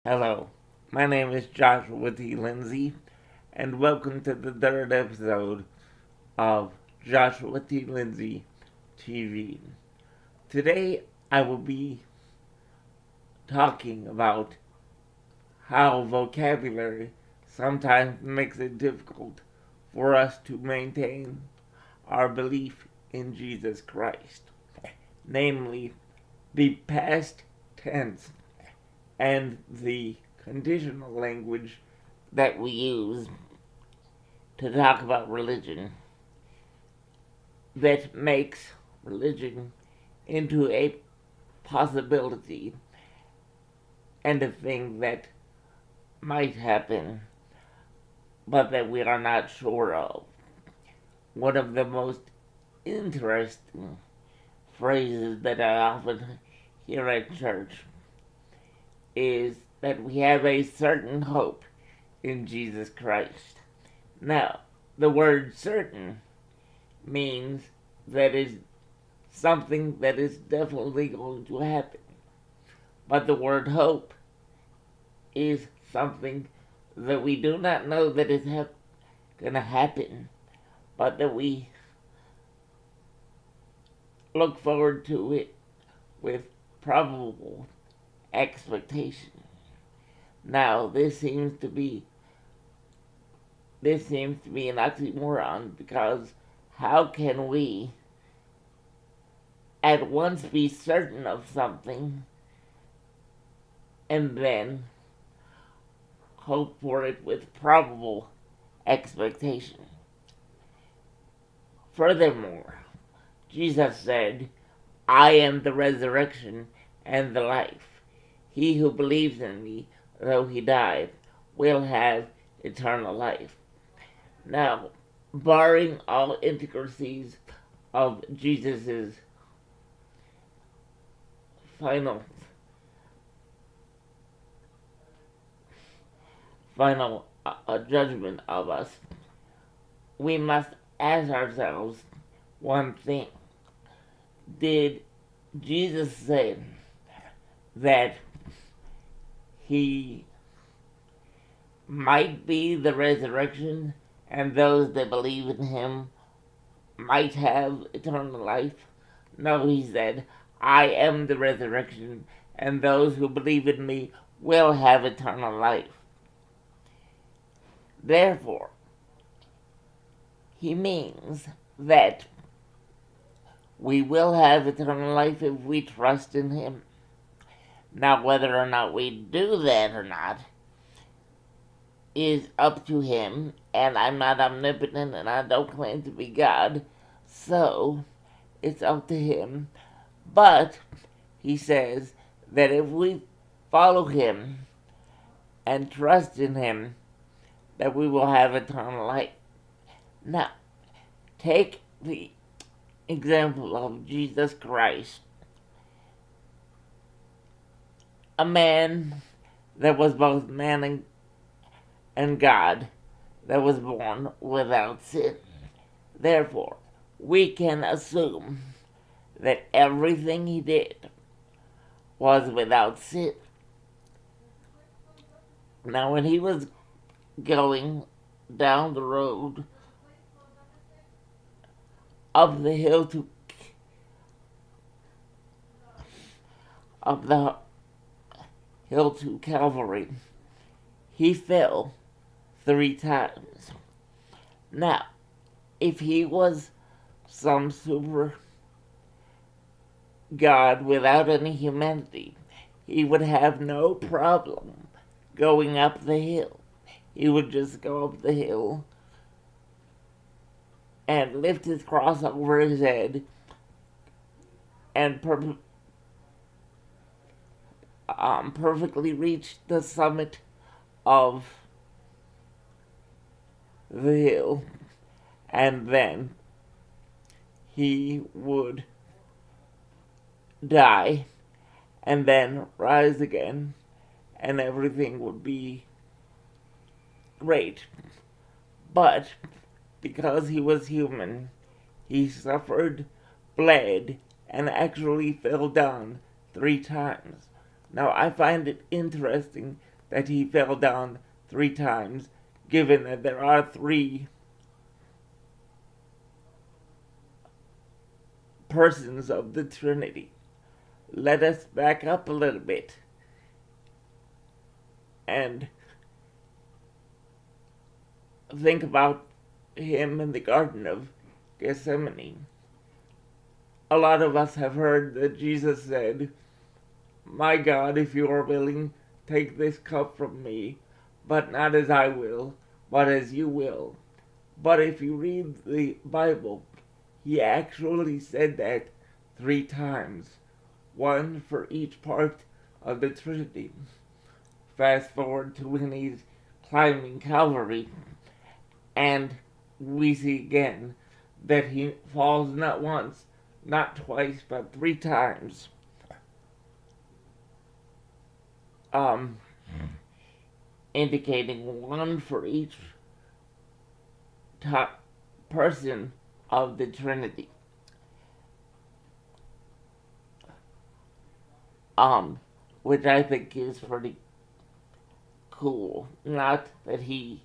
Hello, my name is Joshua T. Lindsey, and welcome to the third episode of Joshua T. Lindsey TV. Today I will be talking about how vocabulary sometimes makes it difficult for us to maintain our belief in Jesus Christ, namely the past tense and the conditional language that we use to talk about religion that makes religion into a possibility and a thing that might happen but that we are not sure of. One of the most interesting phrases that I often hear at church is that we have a certain hope in Jesus Christ. Now, the word certain means that is something that is definitely going to happen. But the word hope is something that we do not know that is going to happen, but that we look forward to it with probable expectation. Now, this seems to be an oxymoron, because how can we at once be certain of something and then hope for it with probable expectation? Furthermore, Jesus said, "I am the resurrection and the life. He who believes in me, though he died, will have eternal life." Now, barring all intricacies of Jesus' final judgment of us, we must ask ourselves one thing. Did Jesus say that he might be the resurrection and those that believe in him might have eternal life? No, he said, "I am the resurrection, and those who believe in me will have eternal life." Therefore, he means that we will have eternal life if we trust in him. Now, whether or not we do that or not is up to him, and I'm not omnipotent and I don't claim to be God, so it's up to him. But he says that if we follow him and trust in him, that we will have eternal life. Now, take the example of Jesus Christ, a man that was both man and God, that was born without sin. Therefore, we can assume that everything he did was without sin. Now, when he was going down the road up the hill to Calvary, he fell 3 times. Now, if he was some super God without any humanity, he would have no problem going up the hill. He would just go up the hill and lift his cross over his head and perfectly reach the summit of the hill, and then he would die and then rise again, and everything would be great. But because he was human, he suffered, bled, and actually fell down 3 times. Now, I find it interesting that he fell down 3 times, given that there are 3 persons of the Trinity. Let us back up a little bit and think about him in the Garden of Gethsemane. A lot of us have heard that Jesus said, "My God, if you are willing, take this cup from me, but not as I will, but as you will." But if you read the Bible, he actually said that 3 times, one for each part of the Trinity. Fast forward to when he's climbing Calvary, and we see again that he falls not once, not twice, but 3 times. Indicating one for each top person of the Trinity. Which I think is pretty cool. Not that he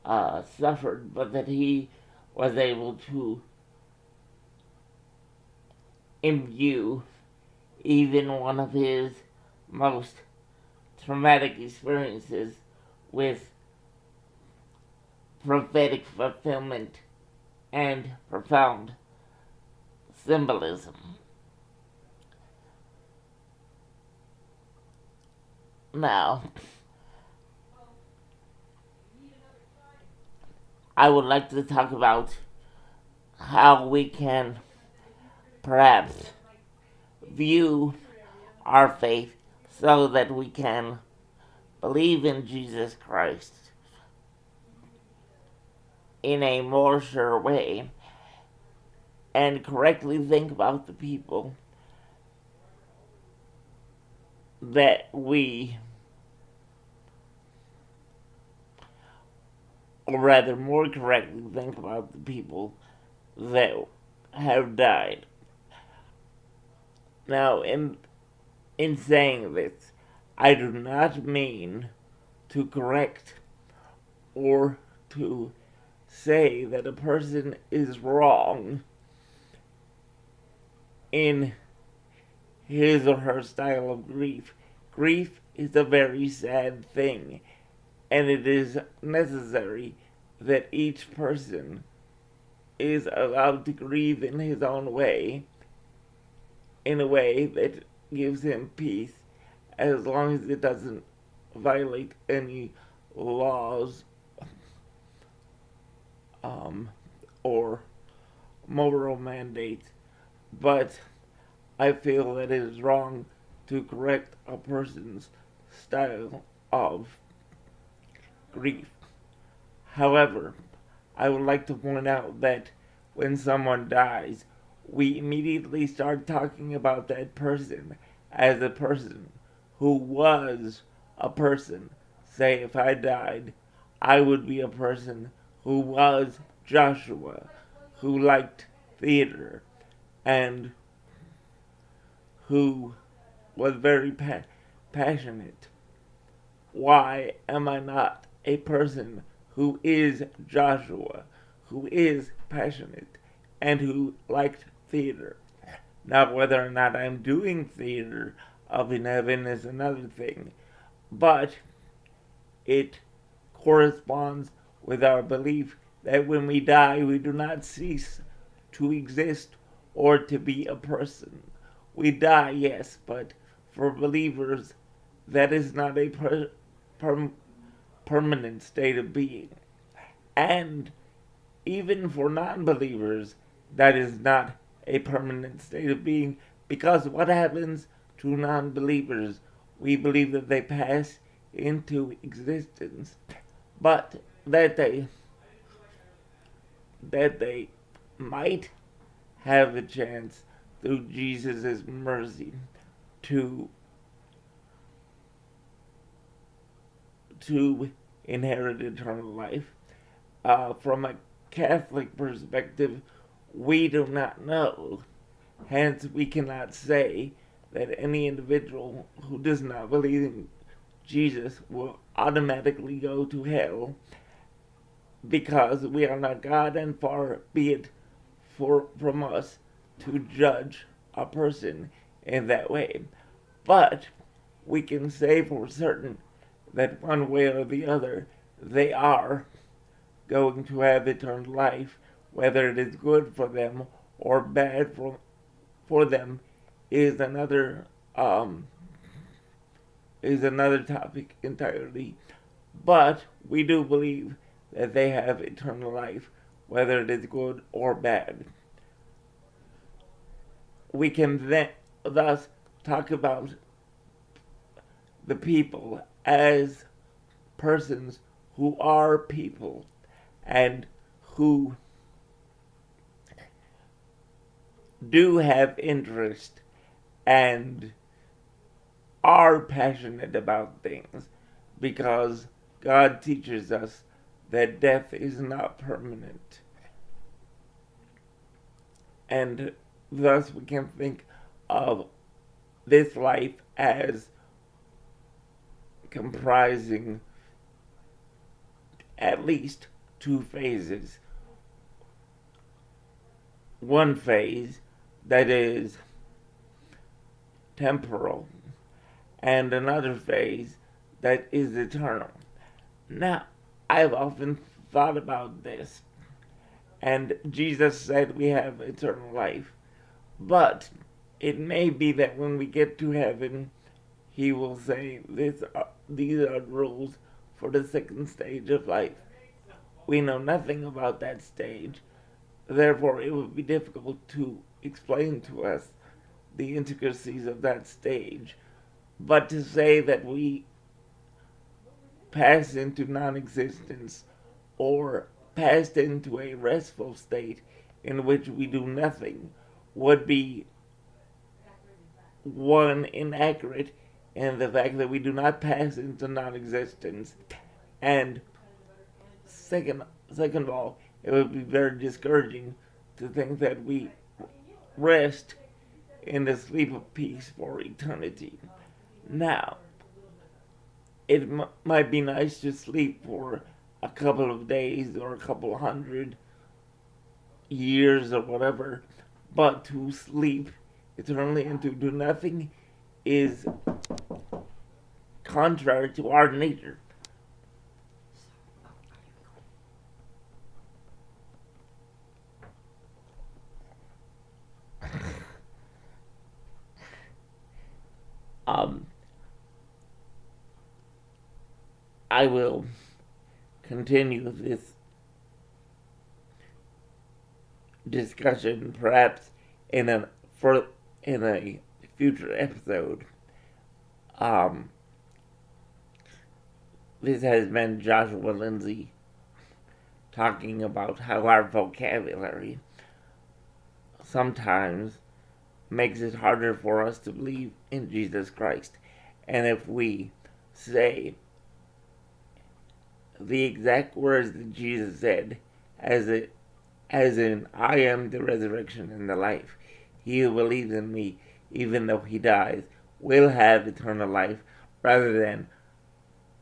suffered, but that he was able to imbue even one of his most traumatic experiences with prophetic fulfillment and profound symbolism. Now, I would like to talk about how we can perhaps view our faith so that we can believe in Jesus Christ in a more sure way and correctly think about the people that we, or rather more correctly think about the people that have died. Now, in saying this, I do not mean to correct or to say that a person is wrong in his or her style of grief. Grief is a very sad thing, and it is necessary that each person is allowed to grieve in his own way, in a way that gives him peace, as long as it doesn't violate any laws or moral mandates. But I feel that it is wrong to correct a person's style of grief. However, I would like to point out that when someone dies, we immediately start talking about that person as a person who was a person. Say, if I died, I would be a person who was Joshua, who liked theater, and who was very passionate. Why am I not a person who is Joshua, who is passionate, and who liked theater? Now, whether or not I'm doing theater up in heaven is another thing, but it corresponds with our belief that when we die, we do not cease to exist or to be a person. We die, yes, but for believers, that is not a permanent state of being. And even for non-believers, that is not a permanent state of being, because what happens to non-believers? We believe that they pass into existence, but that they might have a chance through Jesus' mercy to inherit eternal life. From a Catholic perspective, we do not know. Hence, we cannot say that any individual who does not believe in Jesus will automatically go to hell because we are not God, and far be it from us to judge a person in that way. But we can say for certain that one way or the other they are going to have eternal life. Whether it is good for them or bad for them is another topic entirely. But we do believe that they have eternal life, whether it is good or bad. We can thus talk about the people as persons who are people and who do have interest and are passionate about things, because God teaches us that death is not permanent. And thus we can think of this life as comprising at least two phases. One phase that is temporal, and another phase that is eternal. Now, I've often thought about this, and Jesus said we have eternal life, but it may be that when we get to heaven, he will say, these are rules for the second stage of life. We know nothing about that stage, therefore it would be difficult to explain to us the intricacies of that stage. But to say that we pass into non-existence or passed into a restful state in which we do nothing would be, one, inaccurate in the fact that we do not pass into non-existence, and second of all, it would be very discouraging to think that we rest in the sleep of peace for eternity. Now, it might be nice to sleep for a couple of days or a couple 100 years or whatever, but to sleep eternally and to do nothing is contrary to our nature. I will continue this discussion perhaps in a future episode. This has been Joshua Lindsey talking about how our vocabulary sometimes makes it harder for us to believe in Jesus Christ. And if we say the exact words that Jesus said, as in, I am the resurrection and the life. He who believes in me, even though he dies, will have eternal life, rather than,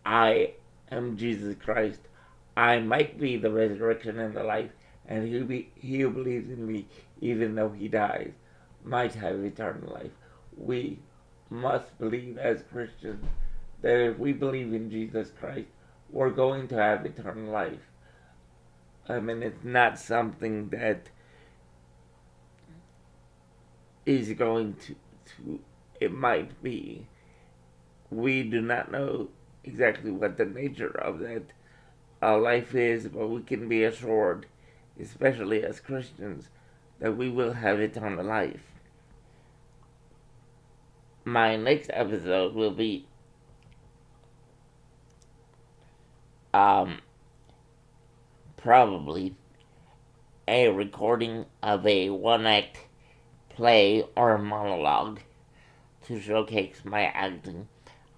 I am Jesus Christ. I might be the resurrection and the life, and he who believes in me, even though he dies, might have eternal life. We must believe as Christians that if we believe in Jesus Christ, we're going to have eternal life. I mean, it's not something that is going to it might be. We do not know exactly what the nature of that life is, but we can be assured, especially as Christians, that we will have eternal life. My next episode will be probably a recording of a one-act play or monologue to showcase my acting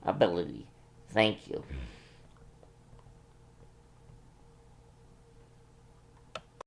ability. Thank you.